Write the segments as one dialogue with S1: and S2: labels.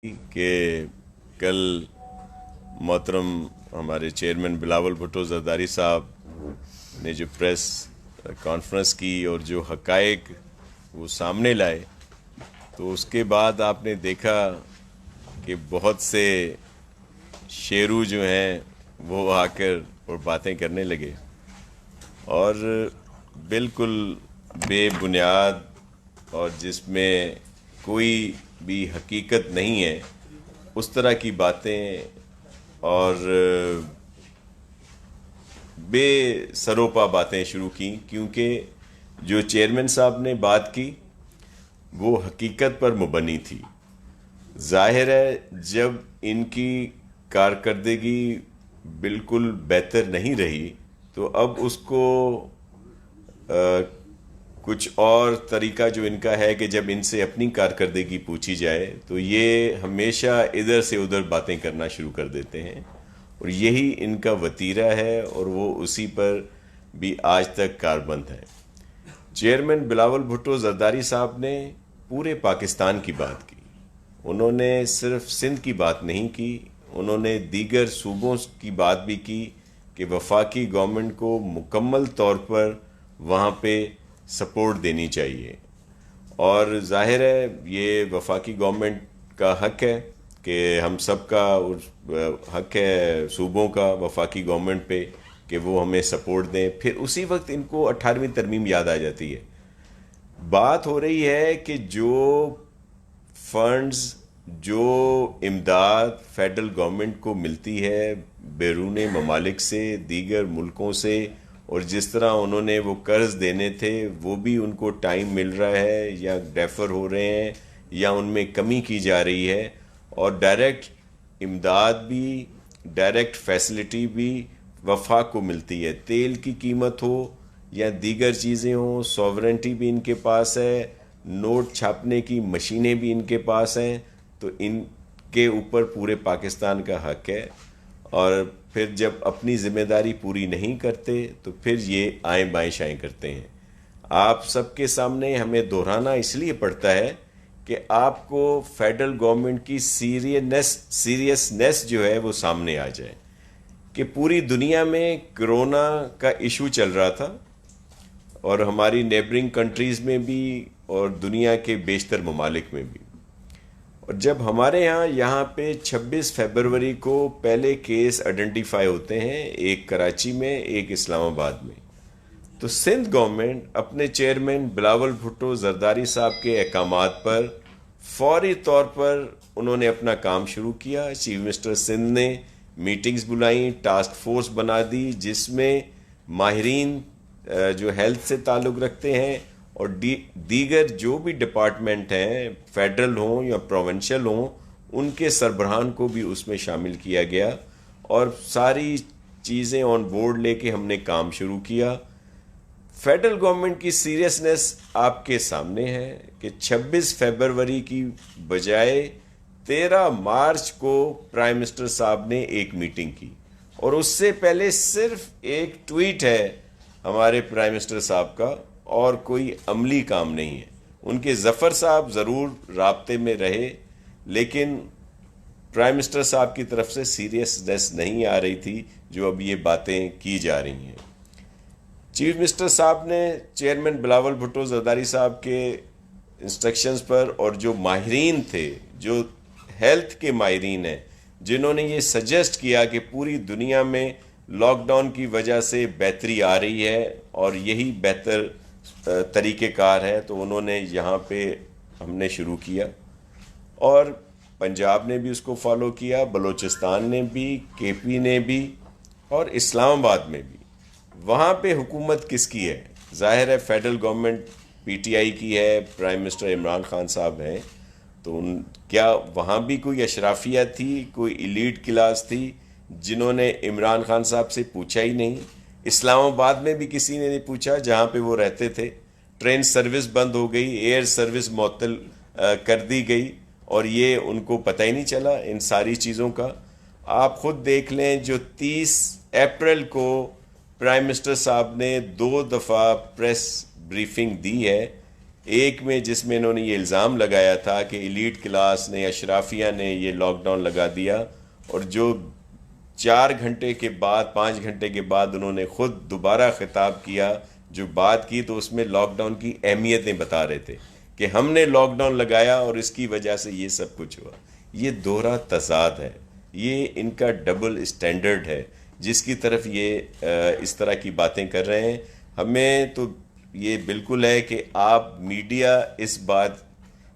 S1: کہ کل محترم ہمارے چیئرمین بلاول بھٹو زرداری صاحب نے جو پریس کانفرنس کی اور جو حقائق وہ سامنے لائے، تو اس کے بعد آپ نے دیکھا کہ بہت سے شیرو جو ہیں وہ آ کر اور باتیں کرنے لگے اور بالکل بے بنیاد اور جس میں کوئی بھی حقیقت نہیں ہے اس طرح کی باتیں اور بے سروپا باتیں شروع کیں، کیونکہ جو چیئرمین صاحب نے بات کی وہ حقیقت پر مبنی تھی۔ ظاہر ہے جب ان کی کارکردگی بالکل بہتر نہیں رہی تو اب اس کو کچھ اور طریقہ جو ان کا ہے کہ جب ان سے اپنی کارکردگی پوچھی جائے تو یہ ہمیشہ ادھر سے ادھر باتیں کرنا شروع کر دیتے ہیں، اور یہی ان کا وتیرہ ہے اور وہ اسی پر بھی آج تک کاربند ہے۔ چیئرمین بلاول بھٹو زرداری صاحب نے پورے پاکستان کی بات کی، انہوں نے صرف سندھ کی بات نہیں کی، انہوں نے دیگر صوبوں کی بات بھی کی کہ وفاقی گورنمنٹ کو مکمل طور پر وہاں پہ سپورٹ دینی چاہیے، اور ظاہر ہے یہ وفاقی گورنمنٹ کا حق ہے کہ ہم سب کا حق ہے صوبوں کا وفاقی گورنمنٹ پہ کہ وہ ہمیں سپورٹ دیں۔ پھر اسی وقت ان کو 18ویں ترمیم یاد آ جاتی ہے۔ بات ہو رہی ہے کہ جو فنڈز، جو امداد فیڈرل گورنمنٹ کو ملتی ہے بیرون ممالک سے، دیگر ملکوں سے، اور جس طرح انہوں نے وہ قرض دینے تھے وہ بھی ان کو ٹائم مل رہا ہے یا ڈیفر ہو رہے ہیں یا ان میں کمی کی جا رہی ہے، اور ڈائریکٹ امداد بھی، ڈائریکٹ فیسلٹی بھی وفاق کو ملتی ہے، تیل کی قیمت ہو یا دیگر چیزیں ہوں، سوورنٹی بھی ان کے پاس ہے، نوٹ چھاپنے کی مشینیں بھی ان کے پاس ہیں، تو ان کے اوپر پورے پاکستان کا حق ہے، اور پھر جب اپنی ذمہ داری پوری نہیں کرتے تو پھر یہ آئیں بائیں شائیں کرتے ہیں۔ آپ سب کے سامنے ہمیں دہرانا اس لیے پڑتا ہے کہ آپ کو فیڈرل گورنمنٹ کی سیریسنس جو ہے وہ سامنے آ جائے کہ پوری دنیا میں کرونا کا ایشو چل رہا تھا، اور ہماری نیبرنگ کنٹریز میں بھی اور دنیا کے بیشتر ممالک میں بھی، اور جب ہمارے یہاں پہ 26 فروری کو پہلے کیس آئیڈینٹیفائی ہوتے ہیں، ایک کراچی میں، ایک اسلام آباد میں، تو سندھ گورنمنٹ اپنے چیئرمین بلاول بھٹو زرداری صاحب کے احکامات پر فوری طور پر انہوں نے اپنا کام شروع کیا۔ چیف منسٹر سندھ نے میٹنگز بلائیں، ٹاسک فورس بنا دی جس میں ماہرین جو ہیلتھ سے تعلق رکھتے ہیں اور دیگر جو بھی ڈپارٹمنٹ ہیں، فیڈرل ہوں یا پروونشل ہوں، ان کے سربراہان کو بھی اس میں شامل کیا گیا، اور ساری چیزیں آن بورڈ لے کے ہم نے کام شروع کیا۔ فیڈرل گورنمنٹ کی سیریسنس آپ کے سامنے ہے کہ 26 فروری کی بجائے 13 مارچ کو پرائم منسٹر صاحب نے ایک میٹنگ کی، اور اس سے پہلے صرف ایک ٹویٹ ہے ہمارے پرائم منسٹر صاحب کا، اور کوئی عملی کام نہیں ہے۔ ان کے ظفر صاحب ضرور رابطے میں رہے، لیکن پرائم منسٹر صاحب کی طرف سے سیریسنس نہیں آ رہی تھی جو اب یہ باتیں کی جا رہی ہیں۔ چیف منسٹر صاحب نے چیئرمین بلاول بھٹو زرداری صاحب کے انسٹرکشنز پر، اور جو ماہرین تھے، جو ہیلتھ کے ماہرین ہیں، جنہوں نے یہ سجیسٹ کیا کہ پوری دنیا میں لاک ڈاؤن کی وجہ سے بہتری آ رہی ہے اور یہی بہتر طریقہ کار ہے، تو انہوں نے یہاں پہ ہم نے شروع کیا، اور پنجاب نے بھی اس کو فالو کیا، بلوچستان نے بھی، کے پی نے بھی، اور اسلام آباد میں بھی۔ وہاں پہ حکومت کس کی ہے؟ ظاہر ہے federal government P T I کی ہے، پرائم منسٹر عمران خان صاحب ہیں، تو کیا وہاں بھی کوئی اشرافیہ تھی، کوئی ایلیٹ کلاس تھی جنہوں نے عمران خان صاحب سے پوچھا ہی نہیں؟ اسلام آباد میں بھی کسی نے نہیں پوچھا جہاں پہ وہ رہتے تھے، ٹرین سروس بند ہو گئی، ایئر سروس معطل کر دی گئی، اور یہ ان کو پتہ ہی نہیں چلا ان ساری چیزوں کا۔ آپ خود دیکھ لیں، جو 30 اپریل کو پرائم منسٹر صاحب نے 2 دفعہ پریس بریفنگ دی ہے، ایک میں جس میں انہوں نے یہ الزام لگایا تھا کہ ایلیٹ کلاس نے، اشرافیہ نے یہ لاک ڈاؤن لگا دیا، اور جو 4 گھنٹے کے بعد 5 گھنٹے کے بعد انہوں نے خود دوبارہ خطاب کیا، جو بات کی، تو اس میں لاک ڈاؤن کی اہمیتیں بتا رہے تھے کہ ہم نے لاک ڈاؤن لگایا اور اس کی وجہ سے یہ سب کچھ ہوا۔ یہ دوہرا تضاد ہے، یہ ان کا ڈبل اسٹینڈرڈ ہے جس کی طرف یہ اس طرح کی باتیں کر رہے ہیں۔ ہمیں تو یہ بالکل ہے کہ آپ میڈیا اس بات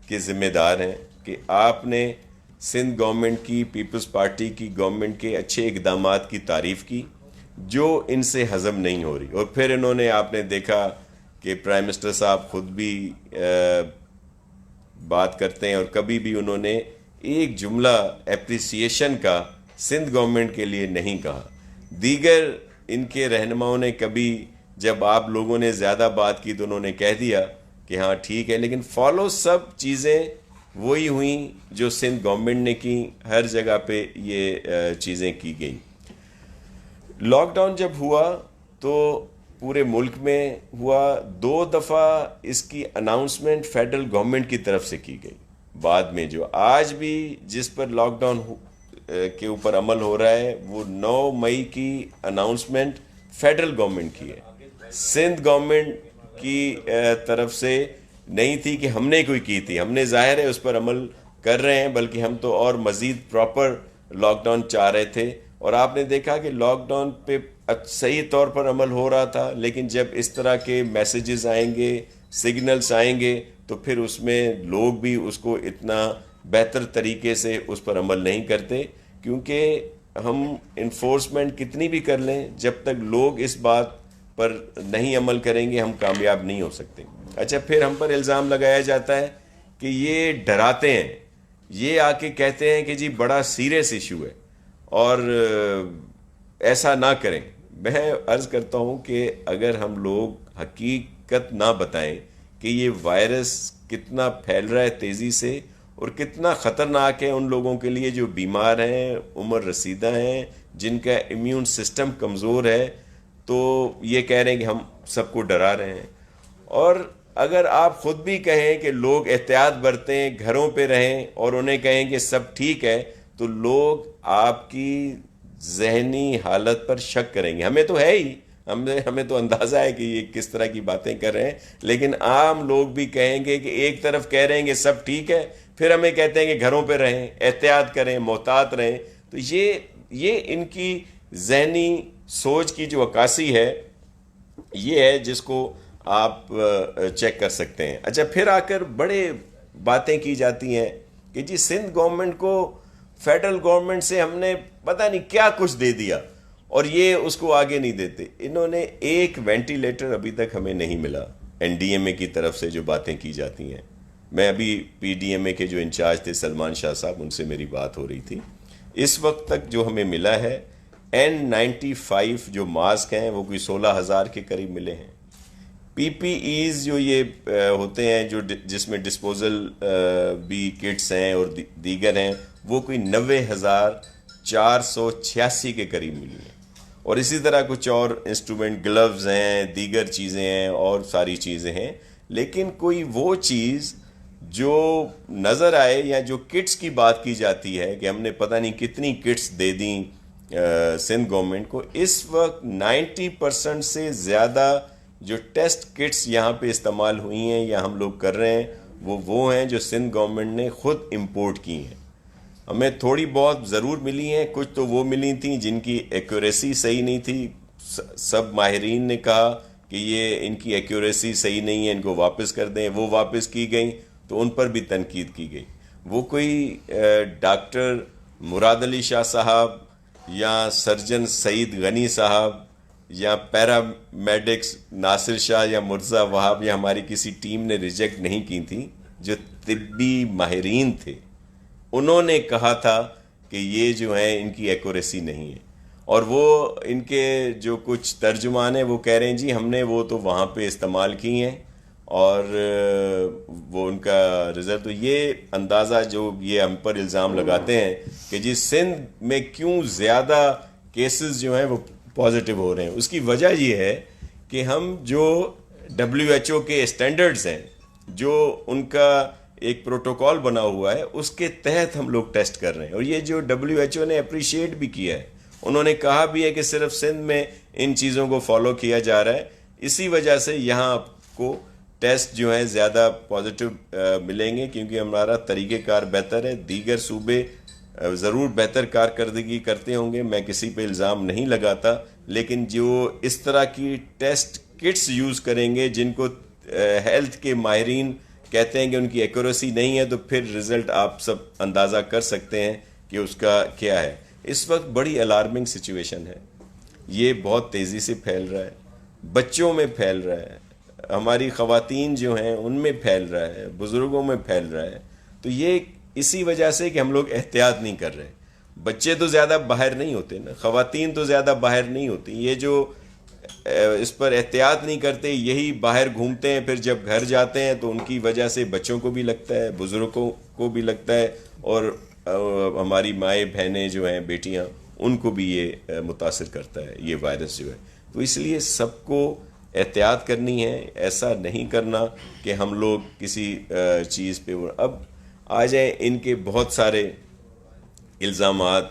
S1: کے ذمہ دار ہیں کہ آپ نے سندھ گورنمنٹ کی، پیپلز پارٹی کی گورنمنٹ کے اچھے اقدامات کی تعریف کی جو ان سے ہضم نہیں ہو رہی، اور پھر انہوں نے، آپ نے دیکھا کہ پرائم منسٹر صاحب خود بھی بات کرتے ہیں، اور کبھی بھی انہوں نے ایک جملہ اپریسیشن کا سندھ گورنمنٹ کے لیے نہیں کہا۔ دیگر ان کے رہنماؤں نے کبھی جب آپ لوگوں نے زیادہ بات کی تو انہوں نے کہہ دیا کہ ہاں ٹھیک ہے، لیکن فالو سب چیزیں وہی ہوئیں جو سندھ گورنمنٹ نے کی، ہر جگہ پہ یہ چیزیں کی گئیں۔ لاک ڈاؤن جب ہوا تو پورے ملک میں ہوا، 2 دفعہ اس کی اناؤنسمنٹ فیڈرل گورنمنٹ کی طرف سے کی گئی۔ بعد میں جو آج بھی جس پر لاک ڈاؤن کے اوپر عمل ہو رہا ہے، وہ 9 مئی کی اناؤنسمنٹ فیڈرل گورنمنٹ کی ہے، سندھ گورنمنٹ کی طرف سے نہیں تھی کہ ہم نے کوئی کی تھی۔ ہم نے ظاہر ہے اس پر عمل کر رہے ہیں، بلکہ ہم تو اور مزید پراپر لاک ڈاؤن چاہ رہے تھے، اور آپ نے دیکھا کہ لاک ڈاؤن پہ صحیح طور پر عمل ہو رہا تھا، لیکن جب اس طرح کے میسیجز آئیں گے، سگنلز آئیں گے، تو پھر اس میں لوگ بھی اس کو اتنا بہتر طریقے سے اس پر عمل نہیں کرتے، کیونکہ ہم انفورسمنٹ کتنی بھی کر لیں، جب تک لوگ اس بات پر نہیں عمل کریں گے ہم کامیاب نہیں ہو سکتے۔ اچھا، پھر ہم پر الزام لگایا جاتا ہے کہ یہ ڈراتے ہیں، یہ آ کے کہتے ہیں کہ جی بڑا سیریس ایشو ہے اور ایسا نہ کریں۔ میں عرض کرتا ہوں کہ اگر ہم لوگ حقیقت نہ بتائیں کہ یہ وائرس کتنا پھیل رہا ہے تیزی سے اور کتنا خطرناک ہے ان لوگوں کے لیے جو بیمار ہیں، عمر رسیدہ ہیں، جن کا امیون سسٹم کمزور ہے، تو یہ کہہ رہے ہیں کہ ہم سب کو ڈرا رہے ہیں۔ اور اگر آپ خود بھی کہیں کہ لوگ احتیاط برتیں، گھروں پہ رہیں، اور انہیں کہیں کہ سب ٹھیک ہے، تو لوگ آپ کی ذہنی حالت پر شک کریں گے۔ ہمیں تو ہے ہی، ہمیں تو اندازہ ہے کہ یہ کس طرح کی باتیں کر رہے ہیں، لیکن عام لوگ بھی کہیں گے کہ ایک طرف کہہ رہے ہیں کہ سب ٹھیک ہے، پھر ہمیں کہتے ہیں کہ گھروں پہ رہیں، احتیاط کریں، محتاط رہیں۔ تو یہ ان کی ذہنی سوچ کی جو عکاسی ہے، یہ ہے جس کو آپ چیک کر سکتے ہیں۔ اچھا، پھر آ کر بڑے باتیں کی جاتی ہیں کہ جی سندھ گورنمنٹ کو فیڈرل گورنمنٹ سے ہم نے پتہ نہیں کیا کچھ دے دیا اور یہ اس کو آگے نہیں دیتے۔ انہوں نے ایک وینٹیلیٹر ابھی تک ہمیں نہیں ملا این ڈی ایم اے کی طرف سے جو باتیں کی جاتی ہیں۔ میں ابھی پی ڈی ایم اے کے جو انچارج تھے سلمان شاہ صاحب، ان سے میری بات ہو رہی تھی۔ اس وقت تک جو ہمیں ملا ہے N95 جو ماسک ہیں وہ کوئی 16,000 کے قریب ملے ہیں۔ پی پی ایز جو یہ ہوتے ہیں جو جس میں ڈسپوزل بھی کٹس ہیں اور دیگر ہیں، وہ کوئی 90,486 کے قریب ملی ہیں، اور اسی طرح کچھ اور انسٹرومنٹ، گلوز ہیں، دیگر چیزیں ہیں اور ساری چیزیں ہیں، لیکن کوئی وہ چیز جو نظر آئے یا جو کٹس کی بات کی جاتی ہے کہ ہم نے پتہ نہیں کتنی کٹس دے دیں سندھ گورنمنٹ کو، اس وقت 90% سے زیادہ جو ٹیسٹ کٹس یہاں پہ استعمال ہوئی ہیں یا ہم لوگ کر رہے ہیں وہ ہیں جو سندھ گورنمنٹ نے خود امپورٹ کی ہیں۔ ہمیں تھوڑی بہت ضرور ملی ہیں، کچھ تو وہ ملی تھیں جن کی ایکوریسی صحیح نہیں تھی، سب ماہرین نے کہا کہ یہ ان کی ایکوریسی صحیح نہیں ہے، ان کو واپس کر دیں، وہ واپس کی گئیں تو ان پر بھی تنقید کی گئی۔ وہ کوئی ڈاکٹر مراد علی شاہ صاحب یا سرجن سعید غنی صاحب یا پیرا میڈکس ناصر شاہ یا مرزا وہاب یا ہماری کسی ٹیم نے ریجیکٹ نہیں کی تھی، جو طبی ماہرین تھے انہوں نے کہا تھا کہ یہ جو ہیں ان کی ایکوریسی نہیں ہے، اور وہ ان کے جو کچھ ترجمان ہیں وہ کہہ رہے ہیں جی ہم نے وہ تو وہاں پہ استعمال کی ہیں اور وہ ان کا رزلٹ۔ تو یہ اندازہ جو یہ ہم پر الزام لگاتے ہیں کہ جی سندھ میں کیوں زیادہ کیسز جو ہیں وہ پازیٹیو ہو رہے ہیں، اس کی وجہ یہ ہے کہ ہم جو WHO کے اسٹینڈرڈز ہیں جو ان کا ایک پروٹوکول بنا ہوا ہے اس کے تحت ہم لوگ ٹیسٹ کر رہے ہیں. اور یہ جو WHO نے اپریشیٹ بھی کیا ہے, انہوں نے کہا بھی ہے کہ صرف سندھ میں ان چیزوں کو فالو کیا جا رہا ہے, اسی وجہ سے یہاں آپ کو ٹیسٹ جو ہیں زیادہ پازیٹیو ملیں گے, کیونکہ ہمارا طریقہ کار بہتر ہے. دیگر صوبے ضرور بہتر کارکردگی کرتے ہوں گے, میں کسی پہ الزام نہیں لگاتا, لیکن جو اس طرح کی ٹیسٹ کٹس یوز کریں گے جن کو ہیلتھ کے ماہرین کہتے ہیں کہ ان کی ایکوریسی نہیں ہے, تو پھر رزلٹ آپ سب اندازہ کر سکتے ہیں کہ اس کا کیا ہے. اس وقت بڑی الارمنگ سچویشن ہے, یہ بہت تیزی سے پھیل رہا ہے, بچوں میں پھیل رہا ہے, ہماری خواتین جو ہیں ان میں پھیل رہا ہے, بزرگوں میں پھیل رہا ہے. تو یہ اسی وجہ سے کہ ہم لوگ احتیاط نہیں کر رہے. بچے تو زیادہ باہر نہیں ہوتے نا, خواتین تو زیادہ باہر نہیں ہوتی, یہ جو اس پر احتیاط نہیں کرتے یہی باہر گھومتے ہیں, پھر جب گھر جاتے ہیں تو ان کی وجہ سے بچوں کو بھی لگتا ہے, بزرگوں کو بھی لگتا ہے, اور ہماری مائیں بہنیں جو ہیں, بیٹیاں, ان کو بھی یہ متاثر کرتا ہے یہ وائرس جو ہے. تو اس لیے سب کو احتیاط کرنی ہے, ایسا نہیں کرنا کہ ہم لوگ کسی چیز پہ. اب آ جائیں ان کے بہت سارے الزامات,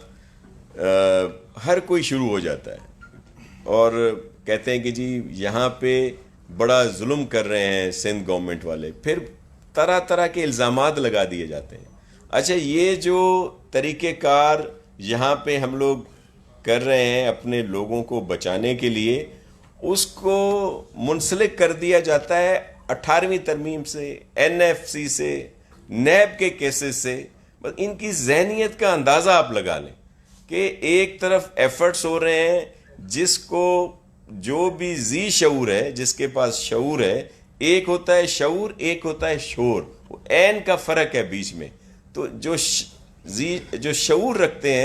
S1: ہر کوئی شروع ہو جاتا ہے اور کہتے ہیں کہ جی یہاں پہ بڑا ظلم کر رہے ہیں سندھ گورنمنٹ والے, پھر طرح طرح کے الزامات لگا دیے جاتے ہیں. اچھا, یہ جو طریقہ کار یہاں پہ ہم لوگ کر رہے ہیں اپنے لوگوں کو بچانے کے لیے, اس کو منسلک کر دیا جاتا ہے 18ویں ترمیم سے, NFC سے, نیب کے کیسز سے. بس ان کی ذہنیت کا اندازہ آپ لگا لیں کہ ایک طرف ایفرٹس ہو رہے ہیں, جس کو جو بھی ذی شعور ہے, جس کے پاس شعور ہے, ایک ہوتا ہے شعور, ایک ہوتا ہے شور, وہ عین کا فرق ہے بیچ میں. تو جو شعور رکھتے ہیں